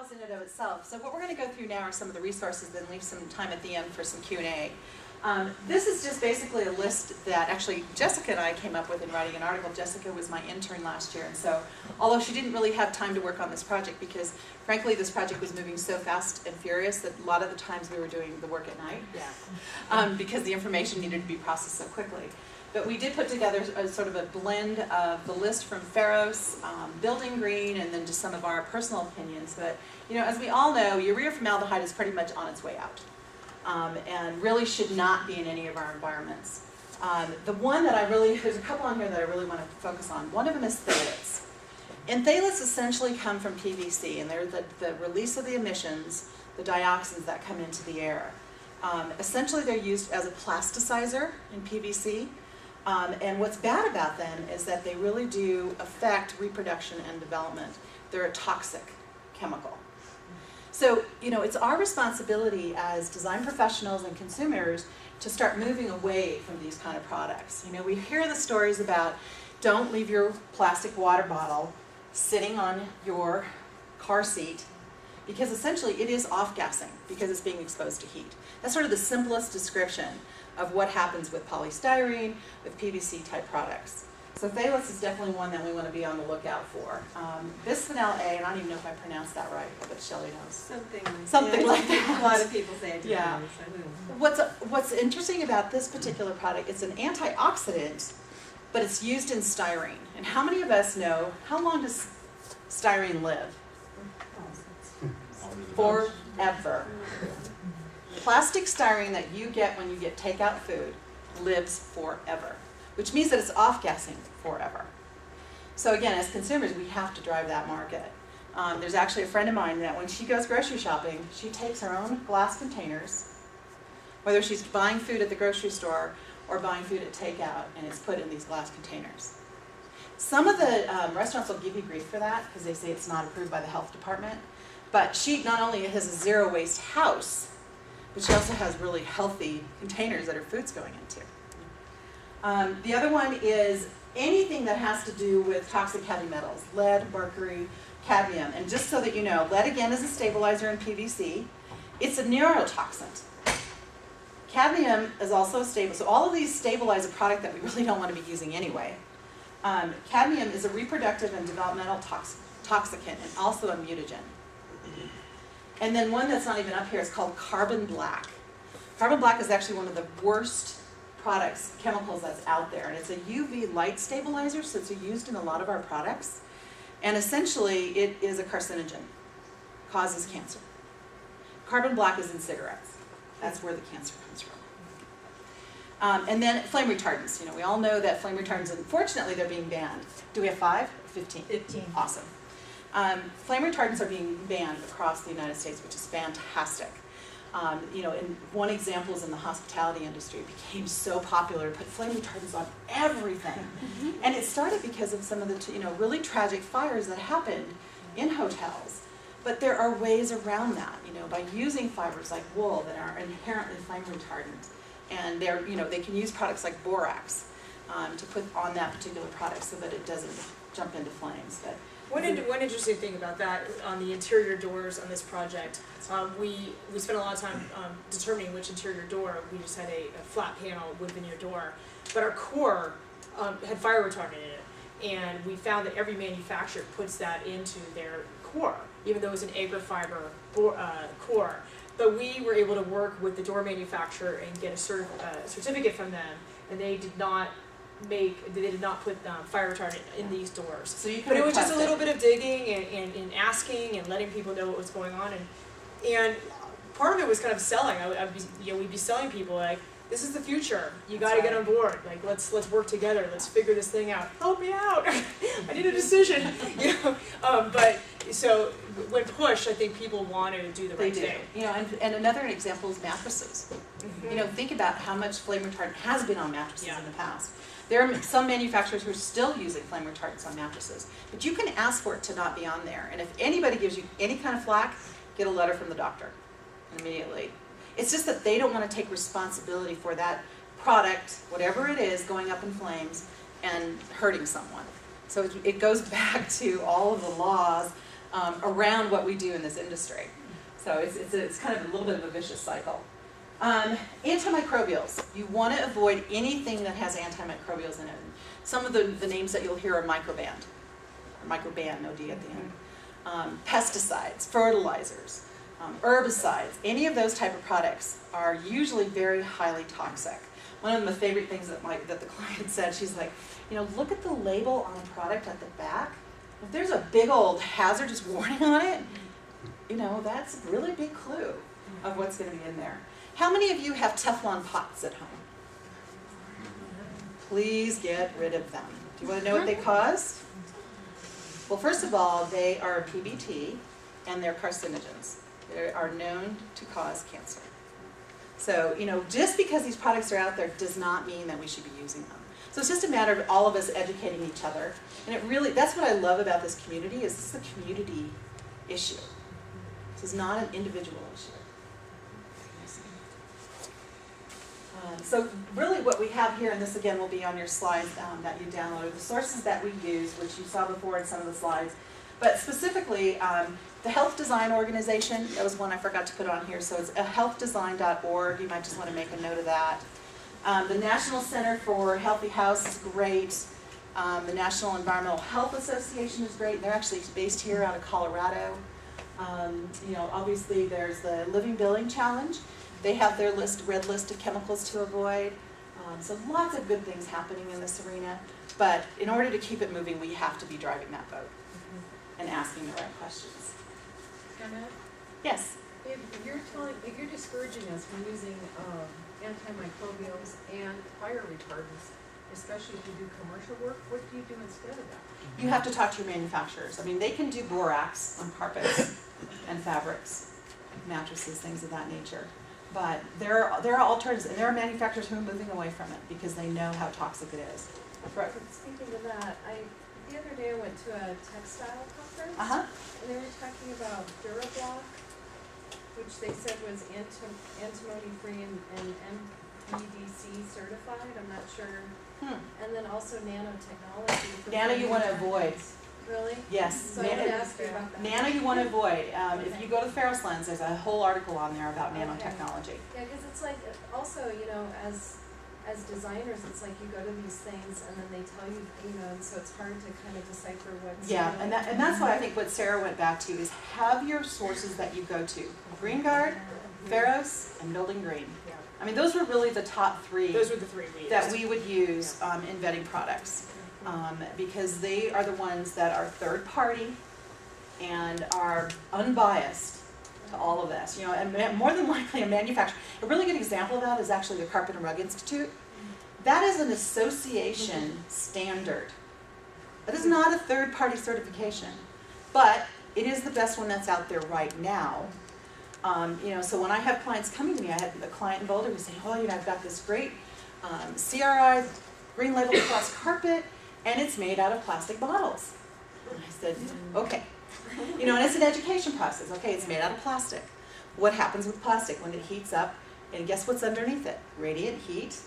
in and of itself. So what we're going to go through now are some of the resources, then leave some time at the end for some Q&A. This is just basically a list that actually Jessica and I came up with in writing an article. Jessica was my intern last year, and so although she didn't really have time to work on this project because frankly this project was moving so fast and furious that a lot of the times we were doing the work at night, because the information needed to be processed so quickly. But we did put together a sort of a blend of the list from Pharos, Building Green, and then just some of our personal opinions. But you know, as we all know, urea formaldehyde is pretty much on its way out. And really should not be in any of our environments. The one that there's a couple on here that I really want to focus on. One of them is phthalates. And phthalates essentially come from PVC, and they're the release of the emissions, the dioxins that come into the air. Essentially they're used as a plasticizer in PVC. And what's bad about them is that they really do affect reproduction and development. They're a toxic chemical. So, you know, it's our responsibility as design professionals and consumers to start moving away from these kind of products. You know, we hear the stories about don't leave your plastic water bottle sitting on your car seat because essentially it is off-gassing because it's being exposed to heat. That's sort of the simplest description of what happens with polystyrene, with PVC type products. So phthalates is definitely one that we want to be on the lookout for. Bisphenol A, and I don't even know if I pronounced that right, but Shelley knows. Something like that. A lot of people say it. Yeah. What's interesting about this particular product, it's an antioxidant, but it's used in styrene. And how many of us know, how long does styrene live? Forever. Plastic styrene that you get when you get takeout food lives forever, which means that it's off-gassing forever. So again, as consumers, we have to drive that market. There's actually a friend of mine that when she goes grocery shopping, she takes her own glass containers, whether she's buying food at the grocery store or buying food at takeout, and it's put in these glass containers. Some of the restaurants will give you grief for that because they say it's not approved by the health department, but she not only has a zero-waste house, but she also has really healthy containers that her food's going into. The other one is anything that has to do with toxic heavy metals, lead, mercury, cadmium. And just so that you know, lead again is a stabilizer in PVC. It's a neurotoxin. Cadmium is also stable. So all of these stabilize a product that we really don't want to be using anyway. Cadmium is a reproductive and developmental toxicant and also a mutagen. And then one that's not even up here is called carbon black. Carbon black is actually one of the worst chemicals that's out there. And it's a UV light stabilizer, so it's used in a lot of our products. And essentially, it is a carcinogen, causes cancer. Carbon black is in cigarettes. That's where the cancer comes from. And then flame retardants. You know, we all know that flame retardants, unfortunately, they're being banned. Do we have 5 or 15? 15. Awesome. Flame retardants are being banned across the United States, which is fantastic. You know, and one example is in the hospitality industry. It became so popular to put flame retardants on everything. And it started because of some of the really tragic fires that happened in hotels. But there are ways around that, by using fibers like wool that are inherently flame retardant. And they can use products like borax to put on that particular product so that it doesn't jump into flames. But one interesting thing about that, on the interior doors on this project, we spent a lot of time determining which interior door. We just had a flat panel wood veneer door, but our core had fire retardant in it, and we found that every manufacturer puts that into their core, even though it's an agrifiber core. But we were able to work with the door manufacturer and get a certificate from them, and they did not put fire retardant in these doors. So but it was just a little bit of digging and asking and letting people know what was going on, and part of it was kind of selling. We'd be selling people like, this is the future. You got to get on board. Like, let's work together. Let's figure this thing out. Help me out. I need a decision. But so when pushed, I think people want to do the right thing. And another example is mattresses. Think about how much flame retardant has been on mattresses in the past. There are some manufacturers who are still using flame retardants on mattresses, but you can ask for it to not be on there. And if anybody gives you any kind of flack, get a letter from the doctor immediately. It's just that they don't want to take responsibility for that product, whatever it is, going up in flames and hurting someone. So it goes back to all of the laws around what we do in this industry. So it's kind of a little bit of a vicious cycle. Antimicrobials. You want to avoid anything that has antimicrobials in it. Some of the names that you'll hear are Microban, no D at the end. Pesticides, fertilizers, herbicides, any of those type of products are usually very highly toxic. One of my favorite things that the client said, she's like, look at the label on a product at the back. If there's a big old hazardous warning on it, that's a really big clue of what's going to be in there. How many of you have Teflon pots at home? Please get rid of them. Do you want to know what they cause? Well, first of all, they are PBT and they're carcinogens. They are known to cause cancer. So, just because these products are out there does not mean that we should be using them. So it's just a matter of all of us educating each other. And that's what I love about this community, is this is a community issue. This is not an individual issue. So really what we have here, and this again will be on your slides that you downloaded, the sources that we use, which you saw before in some of the slides, but specifically the Health Design Organization, that was one I forgot to put on here, so it's healthdesign.org, you might just want to make a note of that. The National Center for Healthy House is great. The National Environmental Health Association is great. They're actually based here out of Colorado. Obviously there's the Living Building Challenge. They have their red list of chemicals to avoid. So lots of good things happening in this arena. But in order to keep it moving, we have to be driving that boat and asking the right questions. Annette, Yes? if you're discouraging us from using antimicrobials and fire retardants, especially if you do commercial work, what do you do instead of that? You have to talk to your manufacturers. I mean, they can do borax on carpets and fabrics, mattresses, things of that nature. But there are alternatives, and there are manufacturers who are moving away from it because they know how toxic it is. Right. Speaking of that, the other day I went to a textile conference, and they were talking about DuraBlock, which they said was antimony-free and MBDC certified. I'm not sure. And then also nanotechnology. Nano you want to avoid. Really? Yes. So I wanted to ask you about that. Nano you want to avoid. If you go to the Ferris Lens, there's a whole article on there about nanotechnology. Yeah, because it's like, also, as designers, it's like you go to these things and then they tell you, and so it's hard to kind of decipher what's. Yeah, and that's why I think what Sarah went back to is have your sources that you go to. Green Guard, Ferris, and Building Green. Yeah. I mean, those were really the top three. Those were the three we used. That we would use in vetting products. Because they are the ones that are third party and are unbiased to all of this. And more than likely a manufacturer. A really good example of that is actually the Carpet and Rug Institute. That is an association standard. That is not a third party certification, but it is the best one that's out there right now. So when I have clients coming to me, I had a client in Boulder who said, I've got this great CRI green label plus carpet, and it's made out of plastic bottles. And I said, okay. And it's an education process. Okay, it's made out of plastic. What happens with plastic when it heats up? And guess what's underneath it? Radiant heat.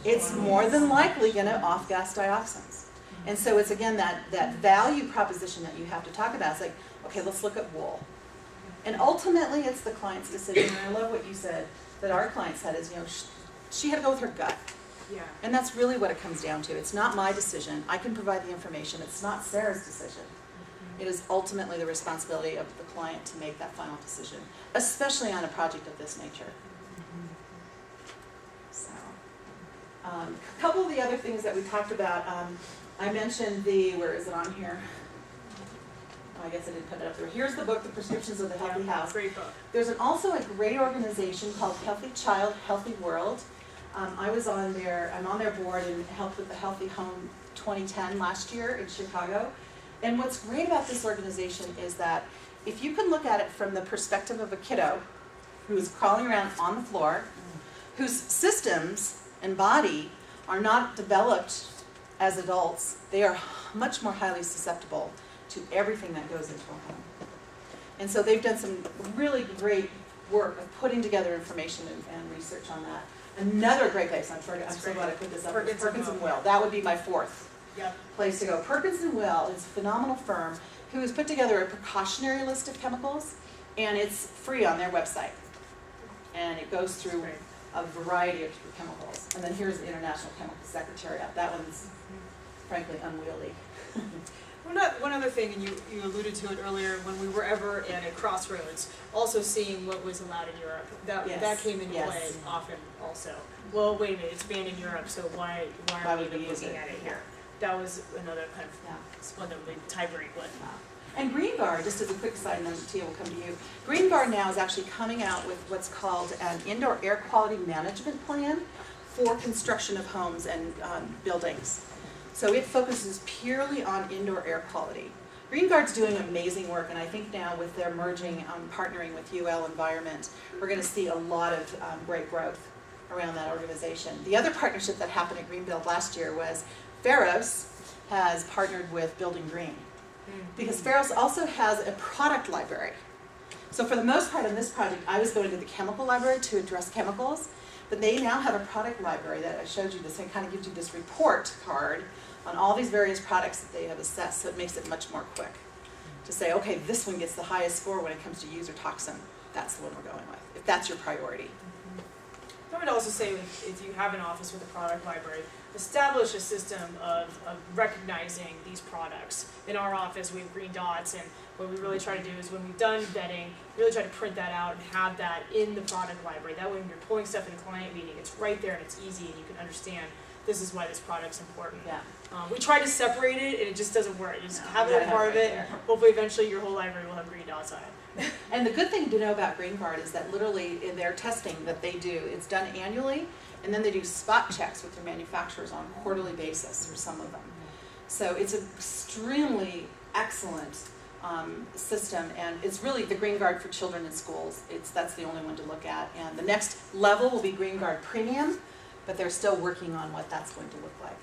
It's more than likely going to off-gas dioxins. And so it's, again, that value proposition that you have to talk about. It's like, okay, let's look at wool. And ultimately, it's the client's decision. And I love what you said, that our client said is, she had to go with her gut. Yeah. And that's really what it comes down to. It's not my decision. I can provide the information. It's not Sarah's decision. It is ultimately the responsibility of the client to make that final decision, especially on a project of this nature. So, a couple of the other things that we talked about, I mentioned where is it on here? I guess I didn't put it up there. Here's the book, The Prescriptions of the Healthy House. Great book. There's also a great organization called Healthy Child, Healthy World. I'm on their board and helped with the Healthy Home 2010 last year in Chicago. And what's great about this organization is that if you can look at it from the perspective of a kiddo who's crawling around on the floor, whose systems and body are not developed as adults, they are much more highly susceptible to everything that goes into a home. And so they've done some really great work of putting together information and research on that. Another great place, I'm so glad I put this up, is Perkins & Will. That would be my fourth place to go. Perkins & Will is a phenomenal firm. who has put together a precautionary list of chemicals, and it's free on their website. And it goes through a variety of chemicals. And then here's the International Chemical Secretariat. That one's frankly unwieldy. One other thing, and you alluded to it earlier, when we were ever at a crossroads, also seeing what was allowed in Europe. That came into play often also. Well, wait a minute, it's banned in Europe, so why are we even looking at it here? That was another kind of one that we tie-break with. And Green Guard, just as a quick side note, Tia will come to you. Green Guard now is actually coming out with what's called an indoor air quality management plan for construction of homes and buildings. So it focuses purely on indoor air quality. Green Guard's doing amazing work, and I think now with their merging, partnering with UL Environment, we're going to see a lot of great growth around that organization. The other partnership that happened at Greenbuild last year was Pharos has partnered with Building Green, because Pharos also has a product library. So for the most part in this project, I was going to the chemical library to address chemicals, but they now have a product library that I showed you this, and kind of gives you this report card on all these various products that they have assessed, so it makes it much more quick to say, okay, this one gets the highest score when it comes to user toxin. That's the one we're going with, if that's your priority. I would also say if you have an office with a product library, establish a system of recognizing these products. In our office, we have green dots, and what we really try to do is when we've done vetting, really try to print that out and have that in the product library. That way when you're pulling stuff in a client meeting, it's right there and it's easy and you can understand this is why this product's important. Yeah. We try to separate it and it just doesn't work. You just have it as part of it. Hopefully eventually your whole library will have green dots on it. And the good thing to know about Green Guard is that literally in their testing that they do, it's done annually, and then they do spot checks with their manufacturers on a quarterly basis for some of them. So it's an extremely excellent system, and it's really the Green Guard for children in schools. That's the only one to look at. And the next level will be Green Guard Premium, but they're still working on what that's going to look like.